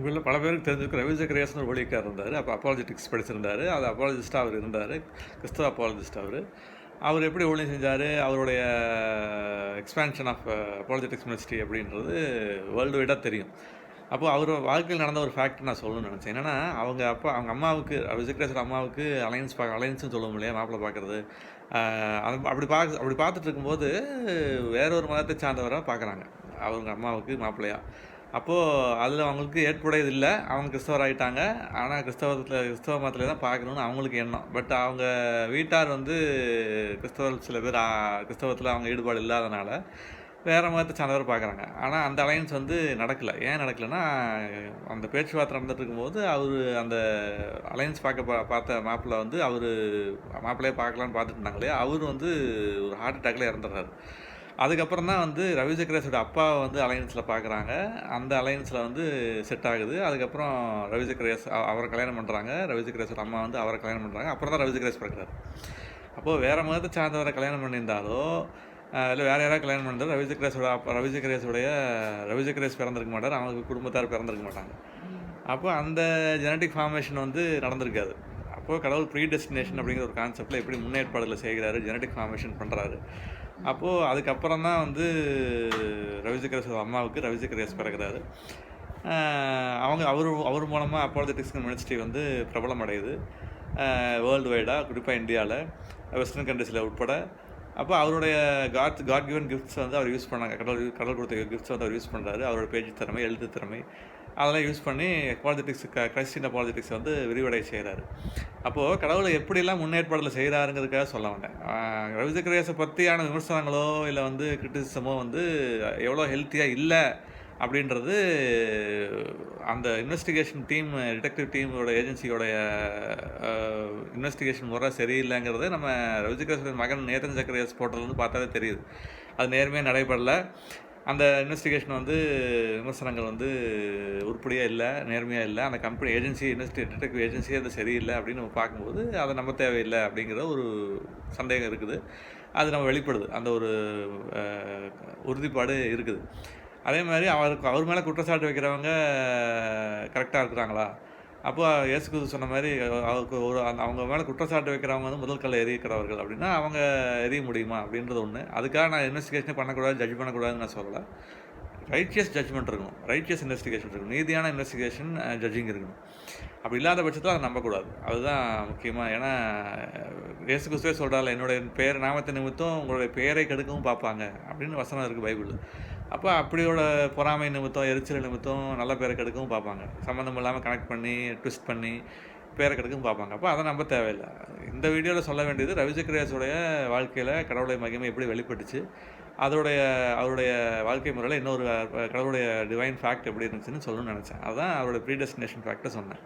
உங்களில் பல பேருக்கு தெரிஞ்சிருக்கும் ரவி ஜக்கரியாஸ்னு ஒரு ஊழியக்காரர் இருந்தார். அப்போ அப்பாலஜெட்டிக்ஸ் படிச்சிருந்தார். அது அப்பாலஜிஸ்ட்டாக அவர் இருந்தார். கிறிஸ்தவ அப்பாலஜிஸ்ட் அவர். அவர் எப்படி ஊழியம் செஞ்சார், அவருடைய எக்ஸ்பேன்ஷன் ஆஃப் அப்பாலஜெட்டிக்ஸ் மினிஸ்ட்ரி அப்படின்றது வேர்ல்டு வைடாக தெரியும். அப்போது அவர் வாழ்க்கையில் நடந்த ஒரு ஃபேக்ட் நான் சொல்லணும்னு நினச்சேன். என்னென்னா அவங்க அம்மாவுக்கு ரவி ஜக்கரியாஸோட அம்மாவுக்கு அலையன்ஸ்னு சொல்லுவோம் இல்லையா, மாப்பிள்ளை பார்க்குறது. அப்படி பார்த்துட்டு இருக்கும்போது வேற ஒரு மதத்தை சார்ந்தவராக பார்க்குறாங்க அவங்க அம்மாவுக்கு மாப்பிள்ளையா. அப்போது அதில் அவங்களுக்கு ஏற்புடையது இல்லை. அவங்க கிறிஸ்தவர் ஆகிட்டாங்க. ஆனால் கிறிஸ்தவ மதத்தில் தான் பார்க்கணுன்னு அவங்களுக்கு எண்ணம். பட் அவங்க வீட்டார் சில பேர் கிறிஸ்தவத்தில் அவங்க ஈடுபாடு இல்லாதனால வேறு மதத்தை சார்ந்தவர் பார்க்குறாங்க. ஆனால் அந்த அலையன்ஸ் நடக்கலை. ஏன் நடக்கலைன்னா, அந்த பேச்சுவார்த்தை நடந்துட்டு இருக்கும்போது அவர் அந்த அலையன்ஸ் பார்த்த மாப்பிள்ளை அவர் மாப்பிள்ளையே பார்க்கலான்னு பார்த்துட்டு இருந்தாங்க இல்லையா, அவர் ஒரு ஹார்ட் அட்டாக்ல இறந்துடுறாரு. அதுக்கப்புறம் தான் ரவி ஜக்கரியாஸோட அப்பாவை அலையன்ஸில் பார்க்குறாங்க. அந்த அலையன்ஸில் செட் ஆகுது. அதுக்கப்புறம் ரவி ஜக்கரியாஸ் அவரை கல்யாணம் பண்ணுறாங்க. ரவி ஜக்கரியாஸோட அம்மா அவரை கல்யாணம் பண்ணுறாங்க. அப்புறம் தான் ரவி ஜக்கரியாஸ் பிறக்கிறார். அப்போது வேறு மதத்தை சார்ந்தவரை கல்யாணம் பண்ணியிருந்தாலோ இல்லை வேறு யாராவது கல்யாணம் பண்ணியிருந்தாலும் ரவி ஜக்கரியாஸ் பிறந்திருக்க மாட்டார். அவங்க குடும்பத்தார் பிறந்திருக்க மாட்டாங்க. அப்போ அந்த ஜெனட்டிக் ஃபார்மேஷன் நடந்திருக்காது. அப்போது கடவுள் ப்ரீ டெஸ்டினேஷன் அப்படிங்கிற ஒரு கான்செப்டில் எப்படி முன்னேற்பாடுகளை செய்கிறாரு, ஜெனட்டிக் ஃபார்மேஷன் பண்ணுறாரு. அப்போது அதுக்கப்புறம் தான் ரவி ஜக்கரியாஸோட அம்மாவுக்கு ரவி ஜக்கரியாஸ் பிறகுறாரு. அவர் மூலமாக அப்பாலஜெட்டிக்ஸ் மினிஸ்ட்ரி பிரபலம் அடையுது வேர்ல்டு வைடாக, குறிப்பாக இந்தியாவில், வெஸ்டர்ன் கண்ட்ரீஸில் உட்பட. அப்போ அவருடைய காட் கிவன் கிஃப்ட்ஸ் அவர் யூஸ் பண்ணாங்க. கடவுள் கொடுத்த கிஃப்ட்ஸ் அவர் யூஸ் பண்ணுறாரு. அவரோட பேச்சு திறமை, எழுத்து திறமை அதெல்லாம் யூஸ் பண்ணி கிறிஸ்டின் அப்பாலஜெட்டிக்ஸ் விரிவடை செய்கிறாரு. அப்போது கடவுளை எப்படிலாம் முன்னேற்பாடில் செய்கிறாருங்கிறதுக்காக சொல்ல வந்தேன். ரவி ஜக்கரியாஸை பற்றியான விமர்சனங்களோ இல்லை கிரிட்டிசிசமோ எவ்வளோ ஹெல்த்தியாக இல்லை அப்படின்றது அந்த இன்வெஸ்டிகேஷன் டீம், டிடெக்டிவ் டீமோட ஏஜென்சியோடைய இன்வெஸ்டிகேஷன் முறை சரியில்லைங்கிறது நம்ம ரவி ஜக்கரியாஸோட மகன் நேதன் ஜக்கரியாஸ் போட்டதுலேருந்து பார்த்தாலே தெரியுது. அது நேர்மையாக நடைபெறலை. அந்த இன்வெஸ்டிகேஷன் விமர்சனங்கள் உருப்படியாக இல்லை, நேர்மையாக இல்லை. அந்த கம்பெனி டிடெக்டிவ் ஏஜென்சியே அது சரியில்லை அப்படின்னு நம்ம பார்க்கும்போது அதை நம்ப தேவையில்லை அப்படிங்கிற ஒரு சந்தேகம் இருக்குது. அது நம்ம வெளிப்படுது. அந்த ஒரு உறுதிப்பாடு இருக்குது. அதே மாதிரி அவர் மேலே குற்றச்சாட்டு வைக்கிறவங்க கரெக்டாக இருக்கிறாங்களா? அப்போ இயேசு கிறிஸ்து சொன்ன மாதிரி அவருக்கு அவங்க மேலே குற்றச்சாட்டு வைக்கிறவங்க முதல் கல்லை எறிக்கிறவர்கள் அப்படின்னா அவங்க எறிய முடியுமா அப்படின்றது ஒன்று. அதுக்காக நான் இன்வெஸ்டிகேஷனே பண்ணக்கூடாது, ஜட்ஜ் பண்ணக்கூடாதுன்னு நான் சொல்லலை. ரைச்சியஸ் ஜட்ஜ்மெண்ட் இருக்கணும், ரைச்சியஸ் இன்வெஸ்டிகேஷன் இருக்கணும், நீதியான இன்வெஸ்டிகேஷன் ஜட்ஜிங் இருக்கணும். அப்படி இல்லாத பட்சத்தில் அதை நம்பக்கூடாது. அதுதான் முக்கியமாக. ஏன்னா இயேசு கிறிஸ்துவே சொல்கிறாள், என்னுடைய நாமத்தை நிமித்தம் உங்களுடைய பெயரை கெடுக்கவும் பார்ப்பாங்க அப்படின்னு வசனம் இருக்குது பைபிளில். அப்போ அப்படியோட பொறாமை நிமித்தம், எரிச்சல் நிமித்தம் நல்ல பேரை கெடுக்கவும் பார்ப்பாங்க. சம்மந்தம் இல்லாமல் கனெக்ட் பண்ணி ட்விஸ்ட் பண்ணி பேரை கெடுக்கவும் பார்ப்பாங்க. அப்போ அதை நம்ப தேவையில்லை. இந்த வீடியோவில் சொல்ல வேண்டியது ரவி ஜக்கரியாஸோடைய வாழ்க்கையில் கடவுளுடைய மகிமை எப்படி வெளிப்பட்டுச்சு, அவருடைய வாழ்க்கை முறையில் இன்னொரு கடவுளுடைய டிவைன் ஃபேக்ட் எப்படி இருந்துச்சுன்னு சொல்லணும்னு நினச்சேன். அதுதான் அவருடைய ப்ரீ டெஸ்டினேஷன் ஃபேக்டை சொன்னேன்.